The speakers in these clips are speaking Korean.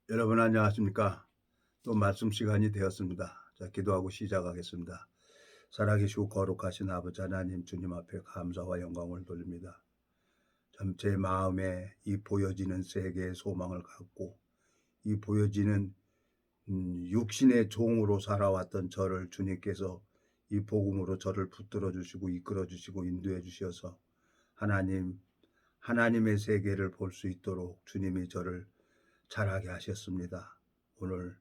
여러분 안녕하십니까? 또 말씀 시간이 되었습니다. 자, 기도하고 시작하겠습니다. 살아계시고 거룩하신 아버지 하나님 주님 앞에 감사와 영광을 돌립니다. 참 제 마음에 이 보여지는 세계의 소망을 갖고 이 보여지는 육신의 종으로 살아왔던 저를 주님께서 이 복음으로 저를 붙들어 주시고 이끌어 주시고 인도해 주셔서 하나님의 세계를 볼 수 있도록 주님이 저를 자라게 하셨습니다. 오늘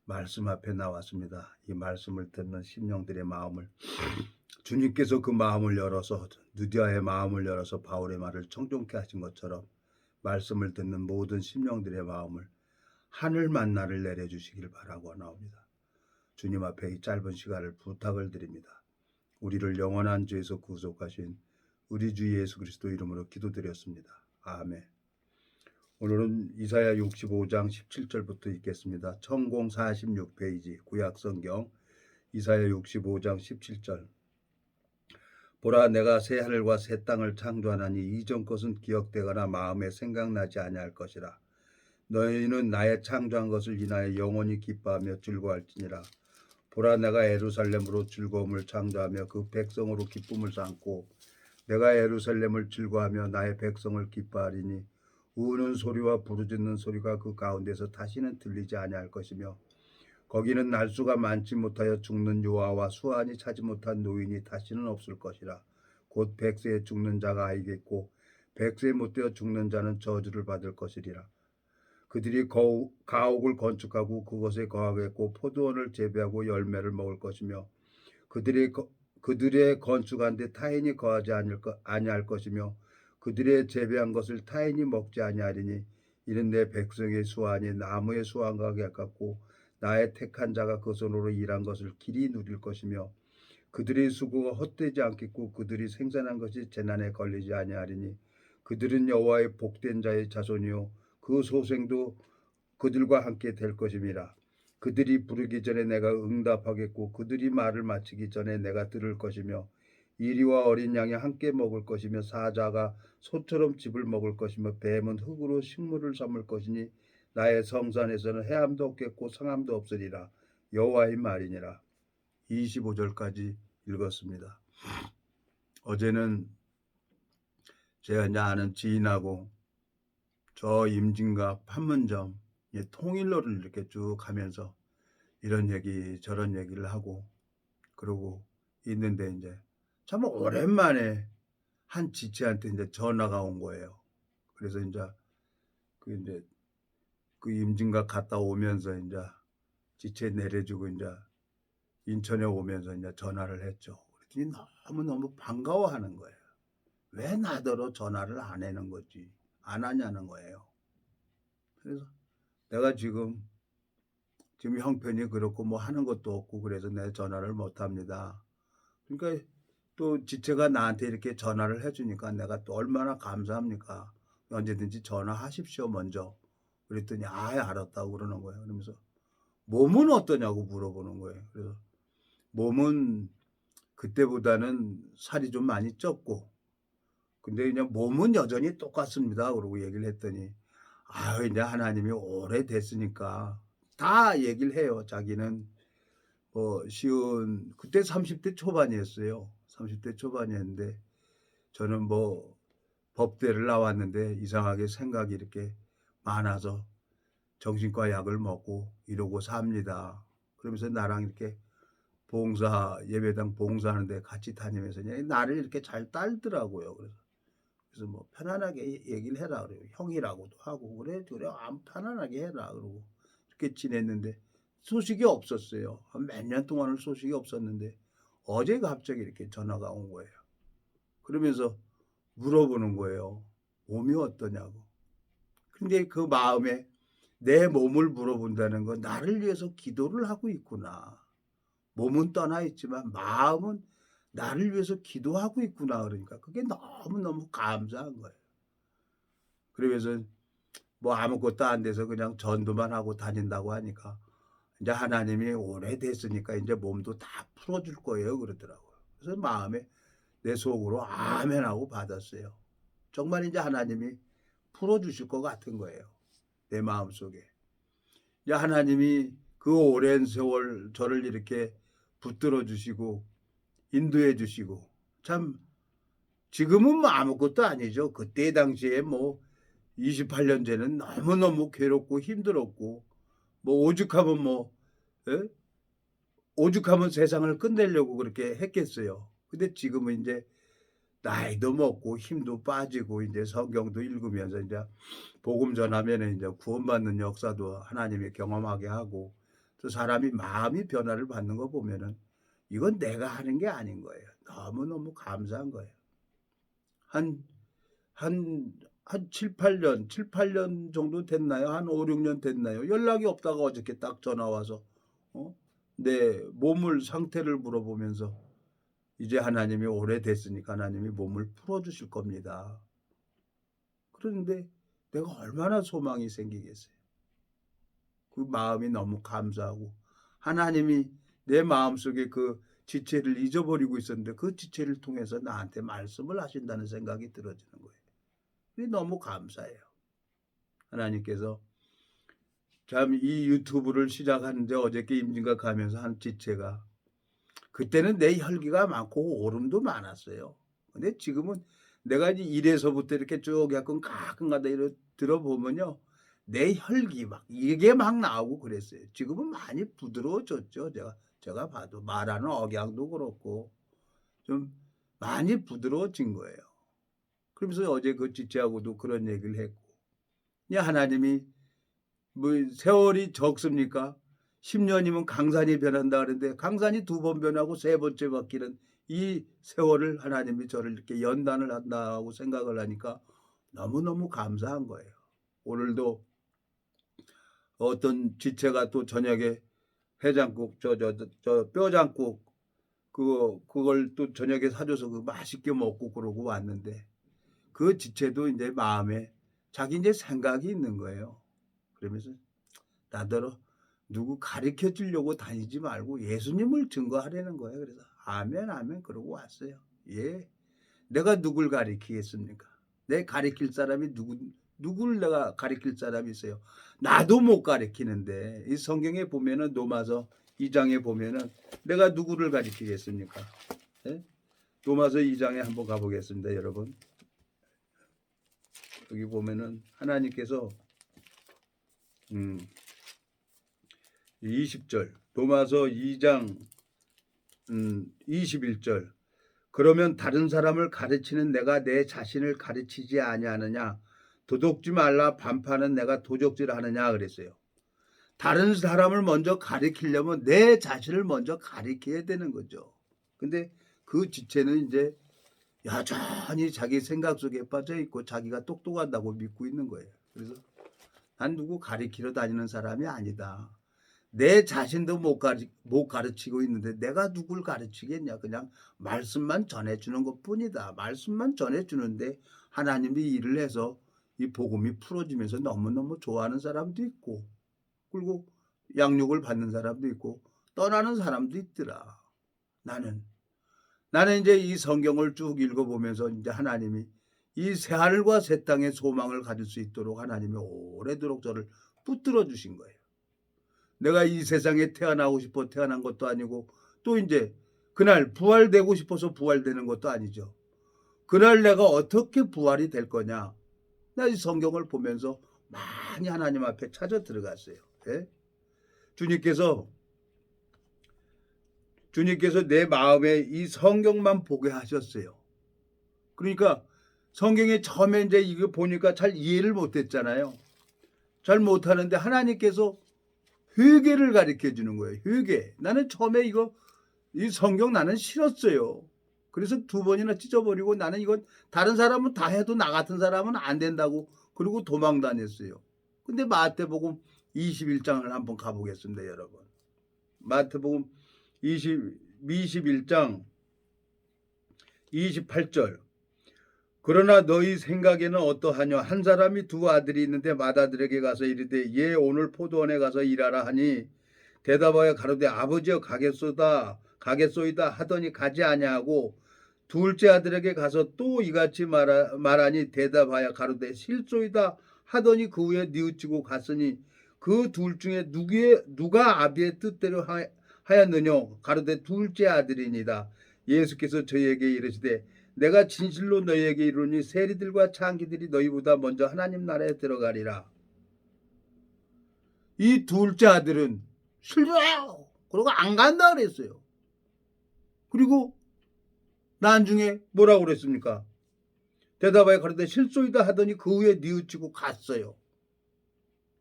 말씀 앞에 나왔습니다. 이 말씀을 듣는 심령들의 마음을 주님께서 그 마음을 열어서 느디아의 마음을 열어서 바울의 말을 청종케 하신 것처럼 말씀을 듣는 모든 심령들의 마음을 하늘 만나를 내려주시길 바라고 나옵니다. 주님 앞에 이 짧은 시간을 부탁을 드립니다. 우리를 영원한 죄에서 구속하신 우리 주 예수 그리스도 이름으로 기도드렸습니다. 아멘. 오늘은 이사야 65장 17절부터 읽겠습니다. 천공 46페이지 구약성경 이사야 65장 17절. 보라, 내가 새 하늘과 새 땅을 창조하나니 이전 것은 기억되거나 마음에 생각나지 아니할 것이라. 너희는 나의 창조한 것을 인하여 영원히 기뻐하며 즐거워할지니라. 보라, 내가 예루살렘으로 즐거움을 창조하며 그 백성으로 기쁨을 삼고 내가 예루살렘을 즐거워하며 나의 백성을 기뻐하리니 우는 소리와 부르짖는 소리가 그 가운데서 다시는 들리지 아니할 것이며 거기는 날수가 많지 못하여 죽는 요아와 수완이 차지 못한 노인이 다시는 없을 것이라. 곧 백세에 죽는 자가 알겠고 백세에 못되어 죽는 자는 저주를 받을 것이리라. 그들이 가옥을 건축하고 그것에 거하겠고 포도원을 재배하고 열매를 먹을 것이며 그들의 건축한 데 타인이 거하지 아니할 것이며 그들의 재배한 것을 타인이 먹지 아니하리니 이는 내 백성의 수완이 나무의 수완과 같고 나의 택한 자가 그 손으로 일한 것을 길이 누릴 것이며 그들의 수고가 헛되지 않겠고 그들이 생산한 것이 재난에 걸리지 아니하리니 그들은 여호와의 복된 자의 자손이요 그 소생도 그들과 함께 될 것임이라. 그들이 부르기 전에 내가 응답하겠고 그들이 말을 마치기 전에 내가 들을 것이며 이리와 어린 양이 함께 먹을 것이며 사자가 소처럼 즙을 먹을 것이며 뱀은 흙으로 식물을 삼을 것이니 나의 성산에서는 해함도 없겠고 상함도 없으리라. 여호와의 말이니라. 25절까지 읽었습니다. 어제는 제가 이제 아는 지인하고 저 임진각 판문점 통일로를 이렇게 쭉 가면서 이런 얘기 저런 얘기를 하고 그러고 있는데 이제 참 오랜만에 한 지체한테 이제 전화가 온 거예요. 그래서 이제 그 임진각 갔다 오면서 이제 지체 내려주고 이제 인천에 오면서 이제 전화를 했죠. 그랬더니 너무 반가워하는 거예요. 왜 나더러 전화를 안 하는 거지? 안 하냐는 거예요. 그래서 내가 지금 형편이 그렇고 뭐 하는 것도 없고 그래서 내 전화를 못 합니다. 그러니까 또 지체가 나한테 이렇게 전화를 해주니까 내가 또 얼마나 감사합니까? 언제든지 전화하십시오 먼저. 그랬더니 알았다고 그러는 거예요. 그러면서 몸은 어떠냐고 물어보는 거예요. 그래서 몸은 그때보다는 살이 좀 많이 쪘고 근데 그냥 몸은 여전히 똑같습니다. 그러고 얘기를 했더니 이제 하나님이 오래됐으니까 다 얘기를 해요. 자기는 그때 30대 초반이었어요. 30대 초반이었는데 저는 법대를 나왔는데 이상하게 생각이 이렇게 많아서 정신과 약을 먹고 이러고 삽니다. 그러면서 나랑 이렇게 예배당 봉사하는데 같이 다니면서 나를 이렇게 잘 따르더라고요. 그래서 뭐 편안하게 얘기를 해라 그래요. 형이라고도 하고 그래 편안하게 해라 그러고 이렇게 지냈는데 소식이 없었어요. 한 몇 년 동안은 소식이 없었는데 어제 갑자기 이렇게 전화가 온 거예요. 그러면서 물어보는 거예요. 몸이 어떠냐고. 근데 그 마음에 내 몸을 물어본다는 건 나를 위해서 기도를 하고 있구나. 몸은 떠나 있지만 마음은 나를 위해서 기도하고 있구나. 그러니까 그게 너무너무 감사한 거예요. 그러면서 아무것도 안 돼서 그냥 전도만 하고 다닌다고 하니까 이제 하나님이 오래됐으니까 이제 몸도 다 풀어줄 거예요. 그러더라고요. 그래서 마음에 내 속으로 아멘 하고 받았어요. 정말 이제 하나님이 풀어주실 것 같은 거예요. 내 마음속에. 야, 하나님이 그 오랜 세월 저를 이렇게 붙들어 주시고 인도해 주시고, 참 지금은 뭐 아무것도 아니죠. 그때 당시에 뭐 28년 전에는 너무너무 괴롭고 힘들었고, 뭐 오죽하면 뭐 예? 오죽하면 세상을 끝내려고 그렇게 했겠어요. 근데 지금은 이제 나이도 먹고 힘도 빠지고 이제 성경도 읽으면서 이제 복음 전하면 이제 구원받는 역사도 하나님이 경험하게 하고, 또 사람이 마음이 변화를 받는 거 보면은 이건 내가 하는 게 아닌 거예요. 너무너무 감사한 거예요. 한 한 한 7-8년 정도 됐나요? 한 5-6년 됐나요? 연락이 없다가 어저께 딱 전화 와서 내 몸을 상태를 물어보면서 이제 하나님이 오래됐으니까 하나님이 몸을 풀어 주실 겁니다. 그런데 내가 얼마나 소망이 생기겠어요. 그 마음이 너무 감사하고, 하나님이 내 마음속에 그 지체를 잊어버리고 있었는데 그 지체를 통해서 나한테 말씀을 하신다는 생각이 들어지는 거예요. 그게 너무 감사해요. 하나님께서 참 이 유튜브를 시작하는데 어저께 임진각 가면서 한 지체가, 그때는 내 혈기가 많고 오름도 많았어요. 근데 지금은 내가 이제 일에서부터 이렇게 쭉 약간 가끔가다 이렇게 들어보면요, 내 혈기 막 이게 막 나오고 그랬어요. 지금은 많이 부드러워졌죠. 제가 봐도 말하는 억양도 그렇고 좀 많이 부드러워진 거예요. 그러면서 어제 그 지체하고도 그런 얘기를 했고, 야, 하나님이 뭐 세월이 적습니까? 10년이면 강산이 변한다 그러는데 강산이 2번 변하고 3번째 바뀌는 이 세월을 하나님이 저를 이렇게 연단을 한다고 생각을 하니까 너무너무 감사한 거예요. 오늘도 어떤 지체가 또 저녁에 해장국 저 뼈장국 그걸 또 저녁에 사줘서 그 맛있게 먹고 그러고 왔는데, 그 지체도 이제 마음에 자기 이제 생각이 있는 거예요. 그러면서 나더러 누구 가르쳐 주려고 다니지 말고 예수님을 증거하려는 거예요. 그래서 아멘 아멘 그러고 왔어요. 예. 내가 누굴 가리키겠습니까? 내 가리킬 사람이 누굴 내가 가리킬 사람이 있어요? 나도 못 가리키는데, 이 성경에 보면은 로마서 2장에 보면은 내가 누구를 가리키겠습니까? 예? 로마서 2장에 한번 가보겠습니다, 여러분. 여기 보면은 하나님께서 20절, 로마서 2장 21절, 그러면 다른 사람을 가르치는 내가 내 자신을 가르치지 아니하느냐? 도둑지 말라 반파는 내가 도적질하느냐 그랬어요. 다른 사람을 먼저 가르치려면 내 자신을 먼저 가르쳐야 되는 거죠. 근데 그 지체는 이제 여전히 자기 생각 속에 빠져 있고 자기가 똑똑하다고 믿고 있는 거예요. 그래서 난 누구 가르치러 다니는 사람이 아니다. 내 자신도 못 가르치고 있는데 내가 누굴 가르치겠냐. 그냥 말씀만 전해주는 것뿐이다. 말씀만 전해주는데 하나님이 일을 해서 이 복음이 풀어지면서 너무너무 좋아하는 사람도 있고, 그리고 양육을 받는 사람도 있고 떠나는 사람도 있더라. 나는 이제 이 성경을 쭉 읽어보면서 이제 하나님이 이 새하늘과 새 땅의 소망을 가질 수 있도록 하나님이 오래도록 저를 붙들어 주신 거예요. 내가 이 세상에 태어나고 싶어 태어난 것도 아니고, 또 이제 그날 부활되고 싶어서 부활되는 것도 아니죠. 그날 내가 어떻게 부활이 될 거냐. 나 이 성경을 보면서 많이 하나님 앞에 찾아 들어갔어요. 예? 주님께서 내 마음에 이 성경만 보게 하셨어요. 그러니까 성경에 처음에 이제 이거 보니까 잘 이해를 못했잖아요. 잘 못하는데 하나님께서 회개를 가르쳐 주는 거예요. 회개. 나는 처음에 이 성경 나는 싫었어요. 그래서 2번이나 찢어버리고 나는 이건 다른 사람은 다 해도 나 같은 사람은 안 된다고 그리고 도망 다녔어요. 근데 마태복음 21장을 한번 가보겠습니다, 여러분. 마태복음 21장 28절. 그러나 너희 생각에는 어떠하냐? 한 사람이 2 아들이 있는데 맏아들에게 가서 이르되 얘 오늘 포도원에 가서 일하라 하니 대답하여 가로되 아버지여 가겠소이다 하더니 가지 아니하고, 둘째 아들에게 가서 또 이같이 말하니 대답하여 가로되 실소이다 하더니 그 후에 뉘우치고 갔으니 그 둘 중에 누가 아비의 뜻대로 하였느냐 가로되 둘째 아들이니이다. 예수께서 저희에게 이르시되 내가 진실로 너희에게 이르노니 세리들과 창기들이 너희보다 먼저 하나님 나라에 들어가리라. 이 둘째 아들은 싫어요. 그리고 안 간다 그랬어요. 그리고 나중에 뭐라고 그랬습니까? 대답하여 가로되 실소이다 하더니 그 후에 뉘우치고 갔어요.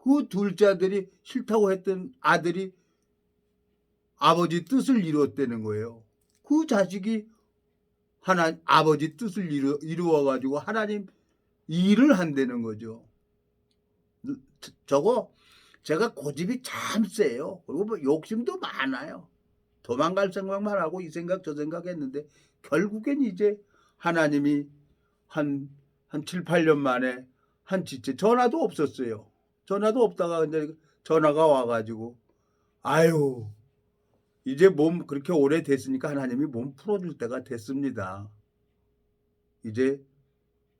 그 둘째 아들이 싫다고 했던 아들이 아버지 뜻을 이루었다는 거예요. 그 자식이 아버지 뜻을 이루어가지고 하나님 일을 한다는 거죠. 저거 제가 고집이 참 세요. 그리고 뭐 욕심도 많아요. 도망갈 생각만 하고 이 생각 저 생각 했는데 결국엔 이제 하나님이 한 7, 8년 만에 한 지체 전화도 없었어요. 전화도 없다가 이제 전화가 와가지고 아유 이제 몸 그렇게 오래 됐으니까 하나님이 몸 풀어줄 때가 됐습니다. 이제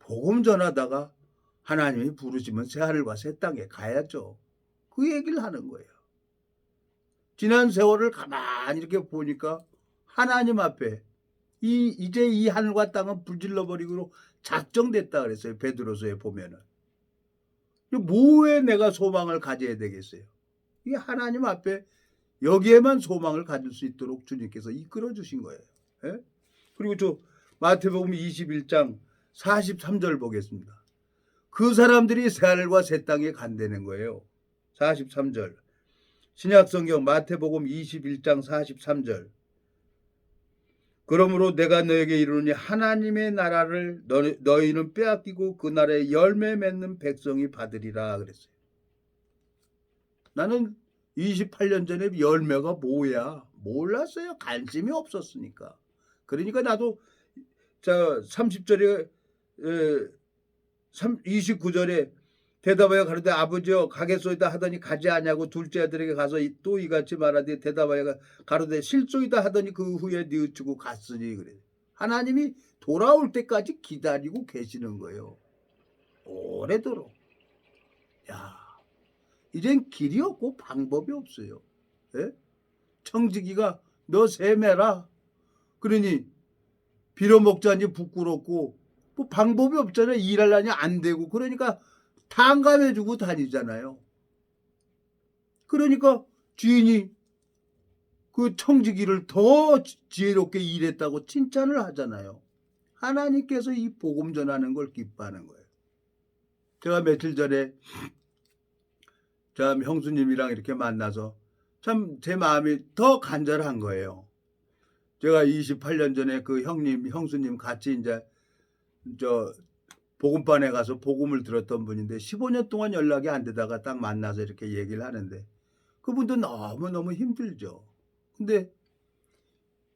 복음 전하다가 하나님이 부르시면 새하늘과 새 땅에 가야죠. 그 얘기를 하는 거예요. 지난 세월을 가만히 이렇게 보니까 하나님 앞에 이제 이 하늘과 땅은 불질러 버리기로 작정됐다 그랬어요. 베드로서에 보면은. 뭐에 내가 소망을 가져야 되겠어요? 이 하나님 앞에 여기에만 소망을 가질 수 있도록 주님께서 이끌어 주신 거예요. 예? 그리고 저 마태복음 21장 43절 보겠습니다. 그 사람들이 새하늘과 새 땅에 간다는 거예요. 43절 신약성경 마태복음 21장 43절 그러므로 내가 너에게 이르노니 하나님의 나라를 너희는 빼앗기고 그 나라에 열매 맺는 백성이 받으리라 그랬어요. 나는 28년 전에 열매가 뭐야 몰랐어요. 관심이 없었으니까. 그러니까 나도 30절에 29절에 대답하여 가로되 아버지여 가겠소이다 하더니 가지 아니하고 둘째 아들에게 가서 또 이같이 말하되 대답하여 가로되 실소이다 하더니 그 후에 뉘우치고 갔으니 그래. 하나님이 돌아올 때까지 기다리고 계시는 거예요. 오래도록. 야, 이젠 길이 없고 방법이 없어요. 예? 청지기가 너 세매라. 그러니 빌어먹자니 부끄럽고 뭐 방법이 없잖아요. 일하려니 안 되고 그러니까 탕감해주고 다니잖아요. 그러니까 주인이 그 청지기를 더 지혜롭게 일했다고 칭찬을 하잖아요. 하나님께서 이 복음 전하는 걸 기뻐하는 거예요. 제가 며칠 전에 참 형수님이랑 이렇게 만나서 참 제 마음이 더 간절한 거예요. 제가 28년 전에 그 형수님 같이 이제 복음반에 가서 복음을 들었던 분인데 15년 동안 연락이 안 되다가 딱 만나서 이렇게 얘기를 하는데 그분도 너무너무 힘들죠. 근데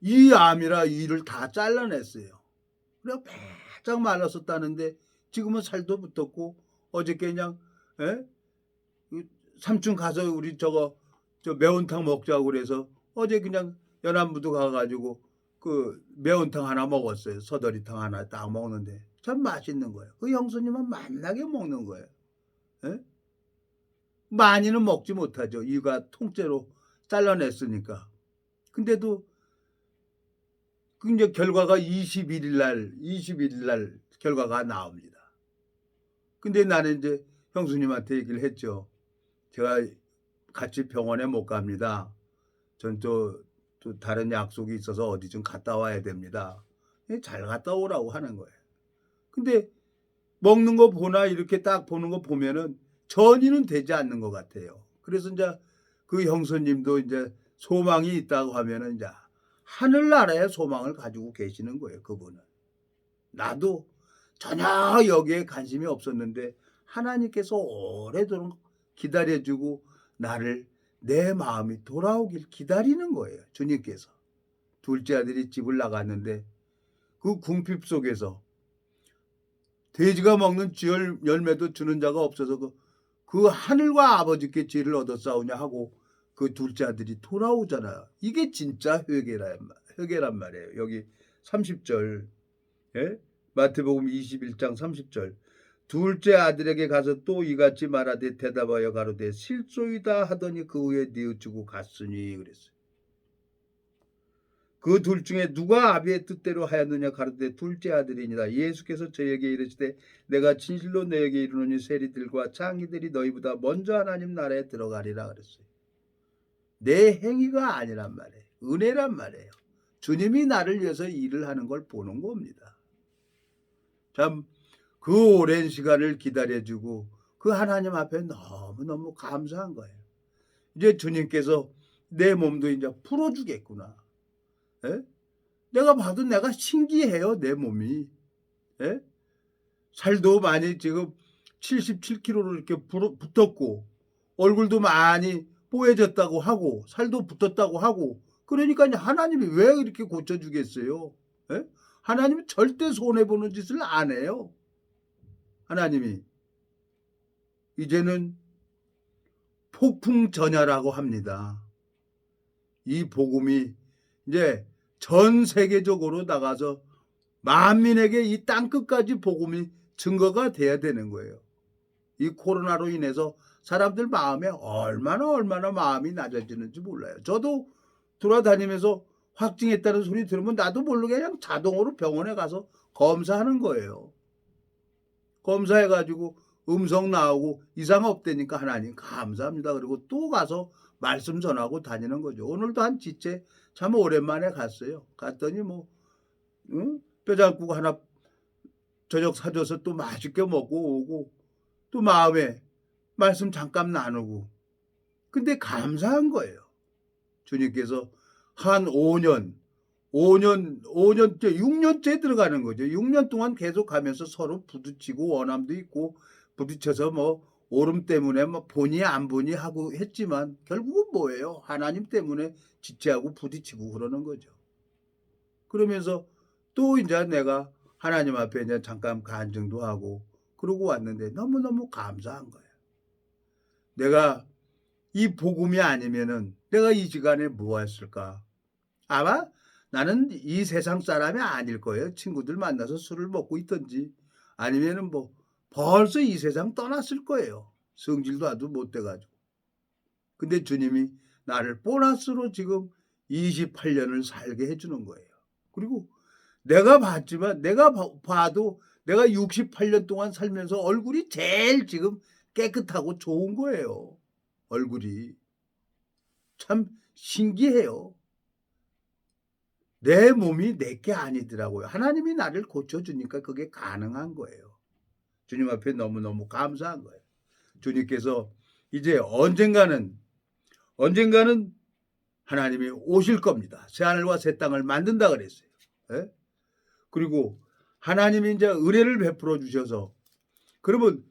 이 암이라 이를 다 잘라냈어요. 그래 바짝 말랐었다는데 지금은 살도 붙었고 어저께 그냥 삼촌 가서 우리 저 매운탕 먹자고 그래서 어제 그냥 연안부두 가가지고 그 매운탕 하나 먹었어요. 서더리탕 하나 딱 먹는데 참 맛있는 거예요. 그 형수님은 만나게 먹는 거예요. 에? 많이는 먹지 못하죠. 이가 통째로 잘라냈으니까. 근데도 그 이제 결과가 21일 날 결과가 나옵니다. 근데 나는 이제 형수님한테 얘기를 했죠. 제가 같이 병원에 못 갑니다. 전 또 다른 약속이 있어서 어디 좀 갔다 와야 됩니다. 잘 갔다 오라고 하는 거예요. 근데 먹는 거 보나 이렇게 딱 보는 거 보면은 전이는 되지 않는 것 같아요. 그래서 이제 그 형수님도 이제 소망이 있다고 하면은 이제 하늘나라에 소망을 가지고 계시는 거예요. 그분은. 나도 전혀 여기에 관심이 없었는데 하나님께서 오래도록 기다려주고 나를 내 마음이 돌아오길 기다리는 거예요. 주님께서. 둘째 아들이 집을 나갔는데 그 궁핍 속에서 돼지가 먹는 열매도 주는 자가 없어서 그 하늘과 아버지께 죄를 얻어 싸우냐 하고 그 둘째 아들이 돌아오잖아요. 이게 진짜 회개란 말이에요. 여기 30절 마태복음 21장 30절 둘째 아들에게 가서 또 이같이 말하되 대답하여 가로되 실소이다 하더니 그 후에 뉘우치고 갔으니 그랬어요. 그 둘 중에 누가 아비의 뜻대로 하였느냐 가로되 둘째 아들이니라. 예수께서 저에게 이르시되 내가 진실로 너에게 이르노니 세리들과 창기들이 너희보다 먼저 하나님 나라에 들어가리라 그랬어요. 내 행위가 아니란 말이에요. 은혜란 말이에요. 주님이 나를 위해서 일을 하는 걸 보는 겁니다. 참 그 오랜 시간을 기다려주고 그 하나님 앞에 너무너무 감사한 거예요. 이제 주님께서 내 몸도 이제 풀어주겠구나. 예? 내가 봐도 내가 신기해요. 내 몸이. 예? 살도 많이 지금 77kg로 이렇게 붙었고 얼굴도 많이 뽀얘졌다고 하고 살도 붙었다고 하고 그러니까 하나님이 왜 이렇게 고쳐주겠어요? 예? 하나님은 절대 손해보는 짓을 안 해요. 하나님이 이제는 폭풍전야라고 합니다. 이 복음이 이제 전 세계적으로 나가서 만민에게 이 땅끝까지 복음이 증거가 돼야 되는 거예요. 이 코로나로 인해서 사람들 마음에 얼마나 마음이 낮아지는지 몰라요. 저도 돌아다니면서 확진했다는 소리 들으면 나도 모르게 그냥 자동으로 병원에 가서 검사하는 거예요. 검사해가지고 음성 나오고 이상 없다니까 하나님 감사합니다. 그리고 또 가서 말씀 전하고 다니는 거죠. 오늘도 한 지체 참 오랜만에 갔어요. 갔더니 뼈장국 하나 저녁 사줘서 또 맛있게 먹고 오고 또 마음에 말씀 잠깐 나누고 근데 감사한 거예요. 주님께서 한 5년째 6년째 들어가는 거죠. 6년 동안 계속 가면서 서로 부딪히고 원함도 있고 부딪혀서 오름 때문에 보니 안 보니 하고 했지만 결국은 뭐예요? 하나님 때문에 지체하고 부딪히고 그러는 거죠. 그러면서 또 이제 내가 하나님 앞에 이제 잠깐 간증도 하고 그러고 왔는데 너무너무 감사한 거예요. 내가 이 복음이 아니면은 내가 이 시간에 뭐 했을까? 아마 나는 이 세상 사람이 아닐 거예요. 친구들 만나서 술을 먹고 있든지 아니면은 벌써 이 세상 떠났을 거예요. 성질도 아주 못 돼가지고. 근데 주님이 나를 보너스로 지금 28년을 살게 해주는 거예요. 그리고 내가 봤지만 내가 봐도 내가 68년 동안 살면서 얼굴이 제일 지금 깨끗하고 좋은 거예요. 얼굴이. 참 신기해요. 내 몸이 내게 아니더라고요. 하나님이 나를 고쳐주니까 그게 가능한 거예요. 주님 앞에 너무너무 감사한 거예요. 주님께서 이제 언젠가는 하나님이 오실 겁니다. 새하늘과 새 땅을 만든다 그랬어요. 예? 그리고 하나님이 이제 은혜를 베풀어 주셔서 그러면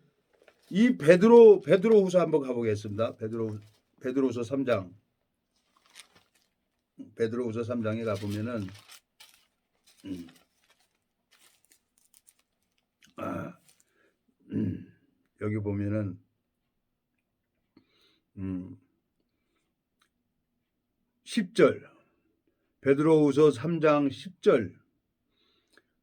이 베드로후서 한번 가보겠습니다. 베드로후서 3장. 베드로후서 3장에 가보면은 여기 보면은 10절 베드로후서 3장 10절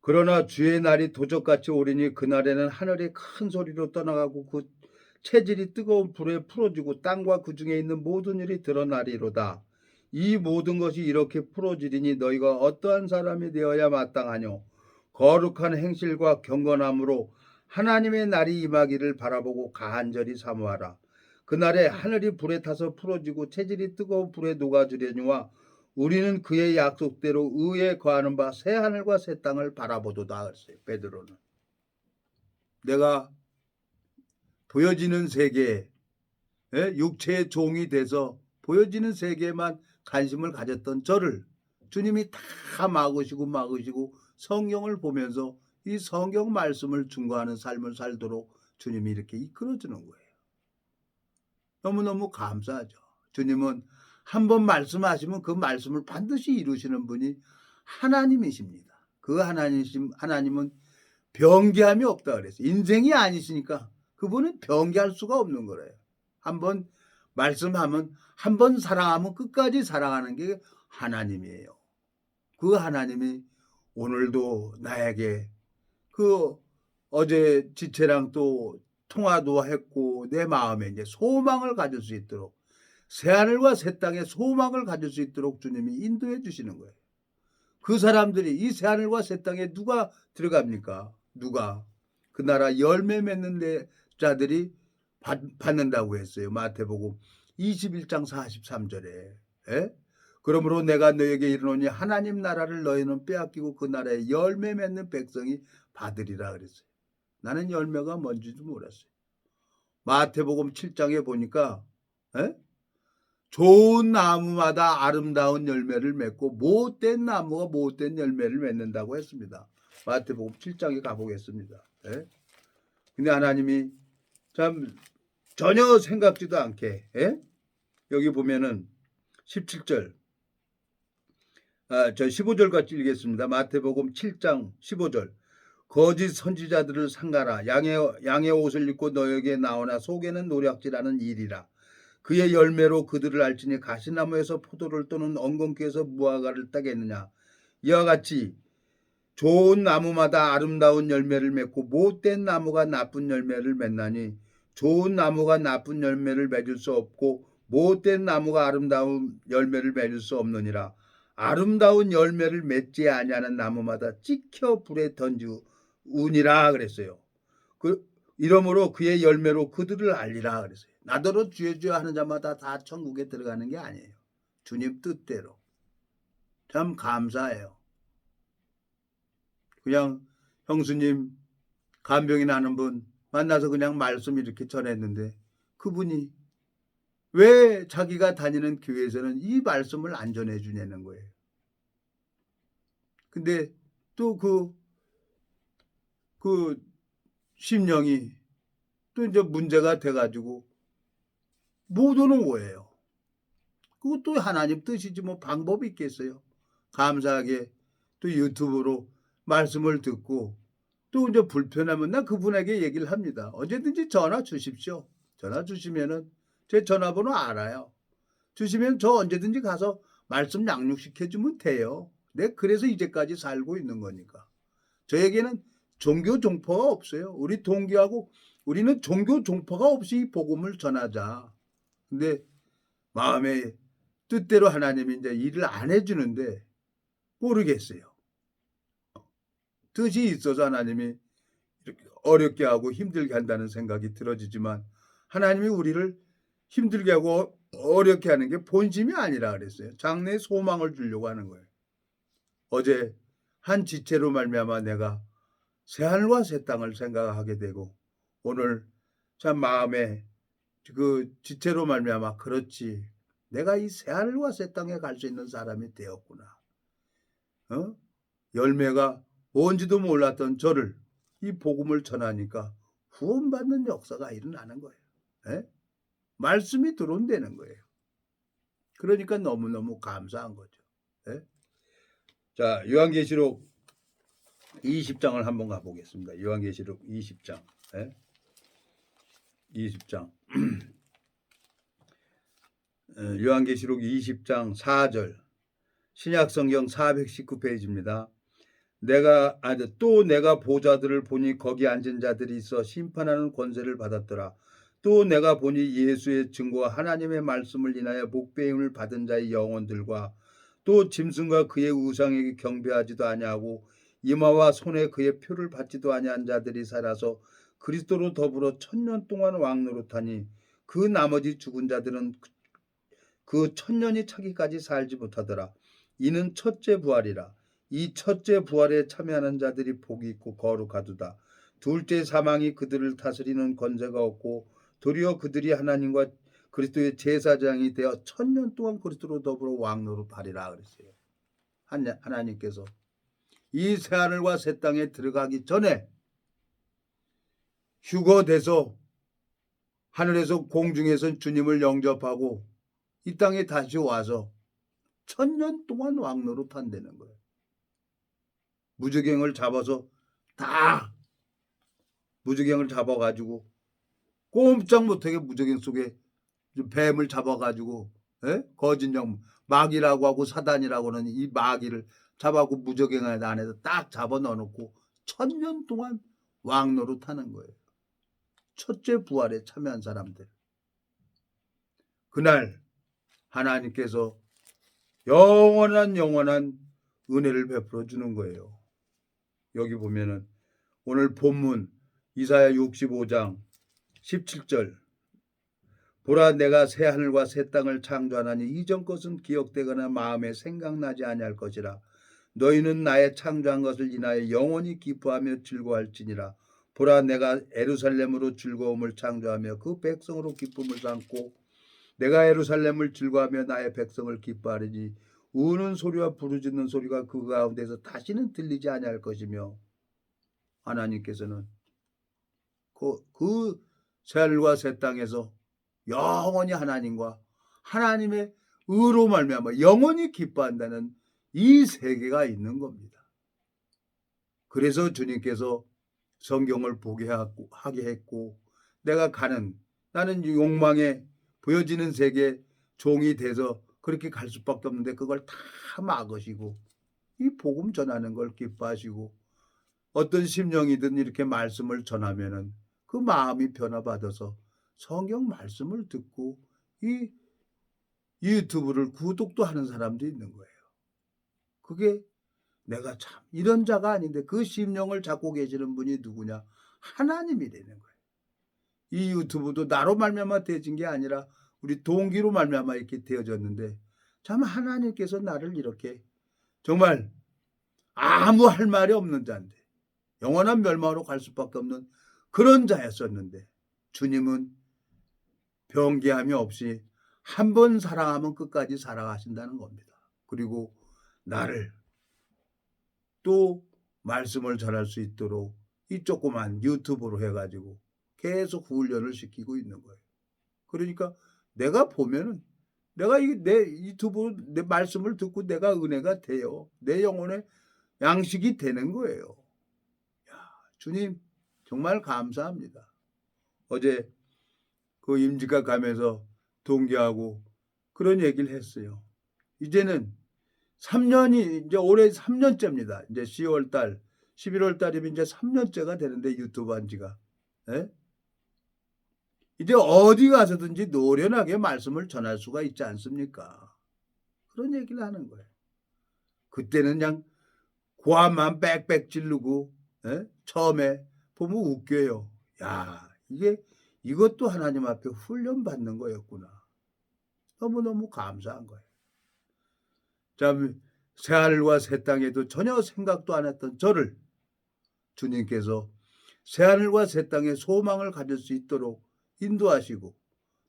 그러나 주의 날이 도적같이 오리니 그날에는 하늘이 큰 소리로 떠나가고 그 체질이 뜨거운 불에 풀어지고 땅과 그 중에 있는 모든 일이 드러나리로다. 이 모든 것이 이렇게 풀어지리니 너희가 어떠한 사람이 되어야 마땅하뇨. 거룩한 행실과 경건함으로 하나님의 날이 임하기를 바라보고 간절히 사모하라. 그날에 하늘이 불에 타서 풀어지고 체질이 뜨거운 불에 녹아지려니와 우리는 그의 약속대로 의에 거하는 바 새 하늘과 새 땅을 바라보도다 그랬어요. 베드로는. 내가 보여지는 세계, 육체의 종이 돼서 보여지는 세계에만 관심을 가졌던 저를 주님이 다 막으시고 성경을 보면서 이 성경 말씀을 증거하는 삶을 살도록 주님이 이렇게 이끌어주는 거예요. 너무너무 감사하죠. 주님은 한 번 말씀하시면 그 말씀을 반드시 이루시는 분이 하나님이십니다. 그 하나님은 변개함이 없다 그랬어요. 인생이 아니시니까 그분은 변개할 수가 없는 거래요. 한 번 말씀하면 한 번 사랑하면 끝까지 사랑하는 게 하나님이에요. 그 하나님이 오늘도 나에게 그 어제 지체랑 또 통화도 했고 내 마음에 이제 소망을 가질 수 있도록 새하늘과 새 땅에 소망을 가질 수 있도록 주님이 인도해 주시는 거예요. 그 사람들이 이 새하늘과 새 땅에 누가 들어갑니까? 누가? 그 나라 열매 맺는 자들이 받는다고 했어요. 마태복음 21장 43절에. 예? 그러므로 내가 너에게 이르노니 하나님 나라를 너희는 빼앗기고 그 나라에 열매 맺는 백성이 받으리라 그랬어요. 나는 열매가 뭔지도 몰랐어요. 마태복음 7장에 보니까 예? 좋은 나무마다 아름다운 열매를 맺고 못된 나무가 못된 열매를 맺는다고 했습니다. 마태복음 7장에 가보겠습니다. 예? 근데 하나님이 참 전혀 생각지도 않게 예? 여기 보면은 17절 저 15절까지 읽겠습니다. 마태복음 7장 15절 거짓 선지자들을 상가라 양의 옷을 입고 너에게 나오나 속에는 노략질하는 일이라 그의 열매로 그들을 알지니 가시나무에서 포도를 또는 엉겅퀴에서 무화과를 따겠느냐 이와 같이 좋은 나무마다 아름다운 열매를 맺고 못된 나무가 나쁜 열매를 맺나니 좋은 나무가 나쁜 열매를 맺을 수 없고 못된 나무가 아름다운 열매를 맺을 수 없느니라. 아름다운 열매를 맺지 아니하는 나무마다 찍혀 불에 던지우니라 그랬어요. 이러므로 그의 열매로 그들을 알리라 그랬어요. 나더러 주여 주여 하는 자마다 다 천국에 들어가는 게 아니에요. 주님 뜻대로. 참 감사해요. 그냥 형수님 간병이 나는 분 만나서 그냥 말씀 이렇게 전했는데 그분이 왜 자기가 다니는 교회에서는 이 말씀을 안 전해주냐는 거예요. 근데 또 그 심령이 또 이제 문제가 돼가지고 못 오는 거예요. 그것도 하나님 뜻이지 뭐 방법이 있겠어요. 감사하게 또 유튜브로 말씀을 듣고 또 이제 불편하면 나 그분에게 얘기를 합니다. 언제든지 전화 주십시오. 전화 주시면은 제 전화번호 알아요. 주시면 저 언제든지 가서 말씀 양육시켜주면 돼요. 내 그래서 이제까지 살고 있는 거니까. 저에게는 종교 종파가 없어요. 우리 동기하고 우리는 종교 종파가 없이 복음을 전하자. 근데 마음의 뜻대로 하나님이 이제 일을 안 해주는데 모르겠어요. 뜻이 있어서 하나님이 이렇게 어렵게 하고 힘들게 한다는 생각이 들어지지만 하나님이 우리를 힘들게 하고 어렵게 하는 게 본심이 아니라 그랬어요. 장래에 소망을 주려고 하는 거예요. 어제 한 지체로 말미암아 내가 새하늘과 새 땅을 생각하게 되고 오늘 참 마음에 그 지체로 말미암아 그렇지 내가 이 새하늘과 새 땅에 갈 수 있는 사람이 되었구나. 열매가 뭔지도 몰랐던 저를 이 복음을 전하니까 후원받는 역사가 일어나는 거예요. 에? 말씀이 들어온다는 거예요. 그러니까 너무너무 감사한 거죠. 에? 자, 요한계시록 20장을 한번 가보겠습니다. 요한계시록 20장. 에? 20장. 요한계시록 20장 4절. 신약성경 419페이지입니다. 또 내가 보좌들을 보니 거기 앉은 자들이 있어 심판하는 권세를 받았더라. 또 내가 보니 예수의 증거와 하나님의 말씀을 인하여 목배임을 받은 자의 영혼들과 또 짐승과 그의 우상에게 경배하지도 아니하고 이마와 손에 그의 표를 받지도 아니한 자들이 살아서 그리스도로 더불어 1000년 동안 왕노릇하니 그 나머지 죽은 자들은 그 1000년이 차기까지 살지 못하더라. 이는 첫째 부활이라. 이 첫째 부활에 참여하는 자들이 복이 있고 거룩하도다. 둘째 사망이 그들을 다스리는 권세가 없고 도리어 그들이 하나님과 그리스도의 제사장이 되어 1000년 동안 그리스도로 더불어 왕노릇하리라 그랬어요. 하나님께서 이 새하늘과 새 땅에 들어가기 전에 휴거돼서 하늘에서 공중에서 주님을 영접하고 이 땅에 다시 와서 1000년 동안 왕노릇한다는 거예요. 무저갱을 잡아서 다 무저갱을 잡아가지고 꼼짝 못하게 무저갱 속에 뱀을 잡아가지고 거짓 영 마귀라고 하고 사단이라고 하는 이 마귀를 잡아고 무저갱 안에서 딱 잡아 넣어놓고 1000년 동안 왕노릇하는 거예요. 첫째 부활에 참여한 사람들. 그날 하나님께서 영원한 은혜를 베풀어 주는 거예요. 여기 보면은 오늘 본문 이사야 65장 17절, 보라 내가 새 하늘과 새 땅을 창조하나니 이전 것은 기억되거나 마음에 생각나지 아니할 것이라. 너희는 나의 창조한 것을 인하여 영원히 기뻐하며 즐거워할지니라. 보라 내가 예루살렘으로 즐거움을 창조하며 그 백성으로 기쁨을 삼고 내가 예루살렘을 즐거워하며 나의 백성을 기뻐하리니 우는 소리와 부르짖는 소리가 그 가운데서 다시는 들리지 아니할 것이며. 하나님께서는 그 새하늘과 새 땅에서 영원히 하나님과 하나님의 의로 말미암아 영원히 기뻐한다는 이 세계가 있는 겁니다. 그래서 주님께서 성경을 보게 하게 했고, 내가 나는 욕망에 보여지는 세계 종이 돼서 그렇게 갈 수밖에 없는데 그걸 다 막으시고 이 복음 전하는 걸 기뻐하시고, 어떤 심령이든 이렇게 말씀을 전하면은 그 마음이 변화받아서 성경 말씀을 듣고 이 유튜브를 구독도 하는 사람도 있는 거예요. 그게 내가 참 이런 자가 아닌데 그 심령을 잡고 계시는 분이 누구냐? 하나님이 되는 거예요. 이 유튜브도 나로 말미암아 되어진 게 아니라 우리 동기로 말미암아 이렇게 되어졌는데, 참 하나님께서 나를 이렇게 정말 아무 할 말이 없는 자인데 영원한 멸망으로 갈 수밖에 없는 그런 자였었는데, 주님은 변개함이 없이 한 번 사랑하면 끝까지 사랑하신다는 겁니다. 그리고 나를 또 말씀을 전할 수 있도록 이 조그만 유튜브로 해가지고 계속 훈련을 시키고 있는 거예요. 그러니까 내가 보면은 내가 내 유튜브 내 말씀을 듣고 내가 은혜가 돼요. 내 영혼의 양식이 되는 거예요. 야, 주님 정말 감사합니다. 어제 그 임직가 가면서 동기하고 그런 얘기를 했어요. 이제는 3년이 이제 올해 3년째입니다. 이제 10월 달, 11월 달이면 이제 3년째가 되는데 유튜브 한 지가. 예? 이제 어디 가서든지 노련하게 말씀을 전할 수가 있지 않습니까? 그런 얘기를 하는 거예요. 그때는 그냥 고함만 빽빽 지르고, 예? 처음에 보면 웃겨요. 야, 이것도 하나님 앞에 훈련 받는 거였구나. 너무너무 감사한 거예요. 참 새하늘과 새 땅에도 전혀 생각도 안 했던 저를 주님께서 새하늘과 새 땅에 소망을 가질 수 있도록 인도하시고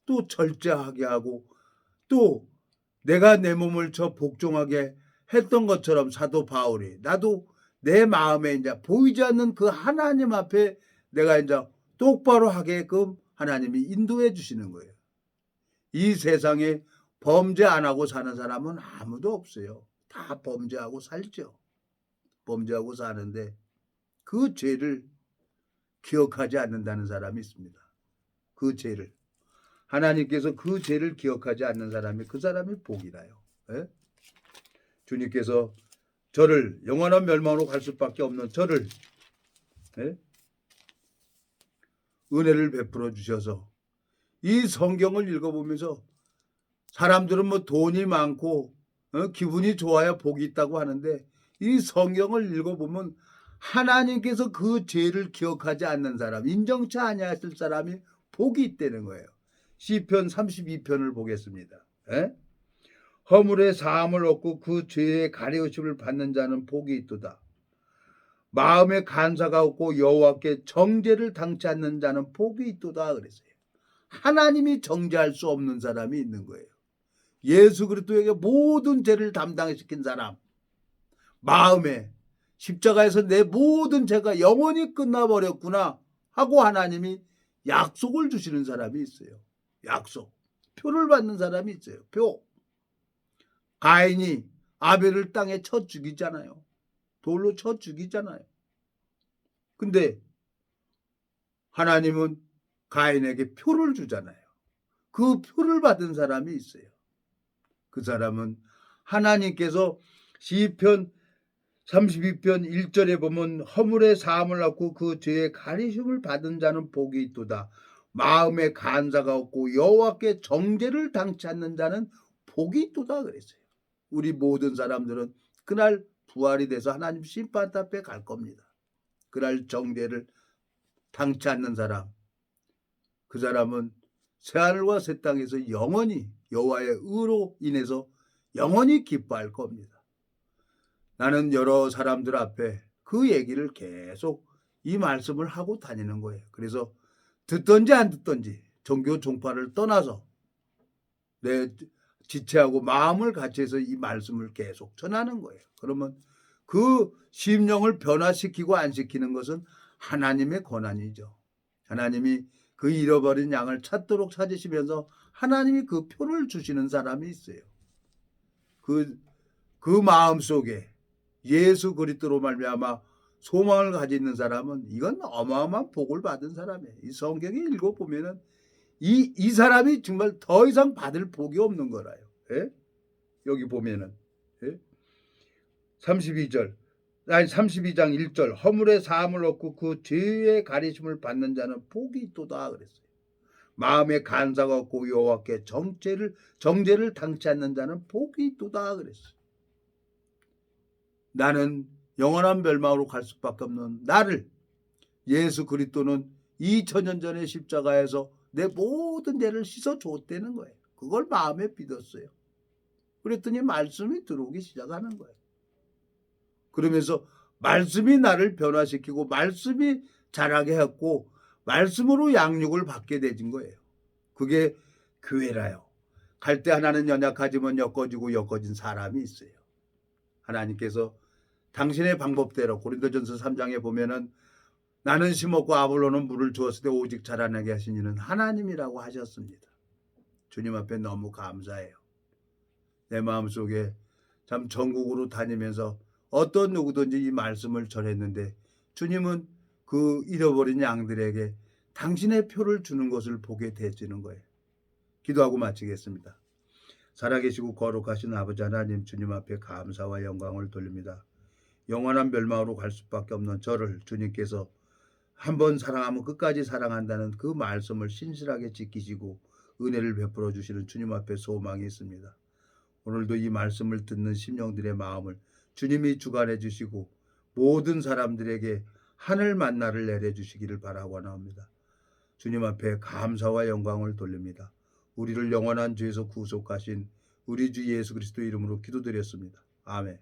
또 절제하게 하고, 또 내가 내 몸을 저 복종하게 했던 것처럼 사도 바울이 나도 내 마음에 이제 보이지 않는 그 하나님 앞에 내가 이제 똑바로 하게끔 하나님이 인도해 주시는 거예요. 이 세상에 범죄 안 하고 사는 사람은 아무도 없어요. 다 범죄하고 살죠. 범죄하고 사는데 그 죄를 기억하지 않는다는 사람이 있습니다. 그 죄를. 하나님께서 그 죄를 기억하지 않는 사람이 그 사람이 복이라요. 예? 주님께서 저를 영원한 멸망으로 갈 수밖에 없는 저를, 예? 은혜를 베풀어 주셔서 이 성경을 읽어보면서 사람들은 뭐 돈이 많고 기분이 좋아야 복이 있다고 하는데, 이 성경을 읽어보면 하나님께서 그 죄를 기억하지 않는 사람, 인정치 아니하실 사람이 복이 있다는 거예요. 시편 32편을 보겠습니다. 에? 허물의 사함을 얻고 그 죄의 가리우심을 받는 자는 복이 있도다. 마음에 간사가 없고 여호와께 정죄를 당치 않는 자는 복이 있도다 그랬어요. 하나님이 정죄할 수 없는 사람이 있는 거예요. 예수 그리스도에게 모든 죄를 담당시킨 사람, 마음에 십자가에서 내 모든 죄가 영원히 끝나버렸구나 하고 하나님이 약속을 주시는 사람이 있어요. 약속. 표를 받는 사람이 있어요. 표. 가인이 아벨을 땅에 쳐 죽이잖아요. 돌로 쳐 죽이잖아요. 근데 하나님은 가인에게 표를 주잖아요. 그 표를 받은 사람이 있어요. 그 사람은 하나님께서 시편 32편 1절에 보면 허물의 사함을 얻고 그 죄의 가리심을 받은 자는 복이 있도다. 마음에 간사가 없고 여호와께 정죄를 당치 않는 자는 복이 있도다 그랬어요. 우리 모든 사람들은 그날 부활이 돼서 하나님 심판 앞에 갈 겁니다. 그날 정죄를 당치 않는 사람, 그 사람은 새하늘과 새 땅에서 영원히 여호와의 의로 인해서 영원히 기뻐할 겁니다. 나는 여러 사람들 앞에 그 얘기를 계속 이 말씀을 하고 다니는 거예요. 그래서 듣든지 안 듣든지 종교 종파를 떠나서 내 지체하고 마음을 같이 해서 이 말씀을 계속 전하는 거예요. 그러면 그 심령을 변화시키고 안 시키는 것은 하나님의 권한이죠. 하나님이 그 잃어버린 양을 찾도록 찾으시면서 하나님이 그 표를 주시는 사람이 있어요. 그 마음 속에 예수 그리스도로 말미암아 소망을 가지고 있는 사람은 이건 어마어마한 복을 받은 사람이에요. 이 성경에 읽어보면은 이 사람이 정말 더 이상 받을 복이 없는 거라요. 예? 여기 보면은 32절 아니 32장 1절 허물의 사함을 얻고 그 죄의 가리심을 받는 자는 복이 있도다 그랬어요. 마음에 간사가 없고 여호와께 정죄를 당치 않는 자는 복이 있도다 그랬어요. 나는 영원한 멸망으로 갈 수밖에 없는 나를 예수 그리스도는 2000년 전에 십자가에서 내 모든 죄를 씻어 줬다는 거예요. 그걸 마음에 믿었어요. 그랬더니 말씀이 들어오기 시작하는 거예요. 그러면서 말씀이 나를 변화시키고 말씀이 자라게 했고 말씀으로 양육을 받게 되진 거예요. 그게 교회라요. 갈 때 하나는 연약하지만 엮어지고 엮어진 사람이 있어요. 하나님께서 당신의 방법대로 고린도전서 3장에 보면은 나는 심었고 아볼로는 물을 주었을 때 오직 자라나게 하신 이는 하나님이라고 하셨습니다. 주님 앞에 너무 감사해요. 내 마음속에 참 전국으로 다니면서 어떤 누구든지 이 말씀을 전했는데 주님은 그 잃어버린 양들에게 당신의 표를 주는 것을 보게 되시는 거예요. 기도하고 마치겠습니다. 살아계시고 거룩하신 아버지 하나님 주님 앞에 감사와 영광을 돌립니다. 영원한 멸망으로 갈 수밖에 없는 저를 주님께서 한번 사랑하면 끝까지 사랑한다는 그 말씀을 신실하게 지키시고 은혜를 베풀어 주시는 주님 앞에 소망이 있습니다. 오늘도 이 말씀을 듣는 심령들의 마음을 주님이 주관해 주시고 모든 사람들에게 하늘 만나를 내려 주시기를 바라고 나옵니다. 주님 앞에 감사와 영광을 돌립니다. 우리를 영원한 죄에서 구속하신 우리 주 예수 그리스도 이름으로 기도드렸습니다. 아멘.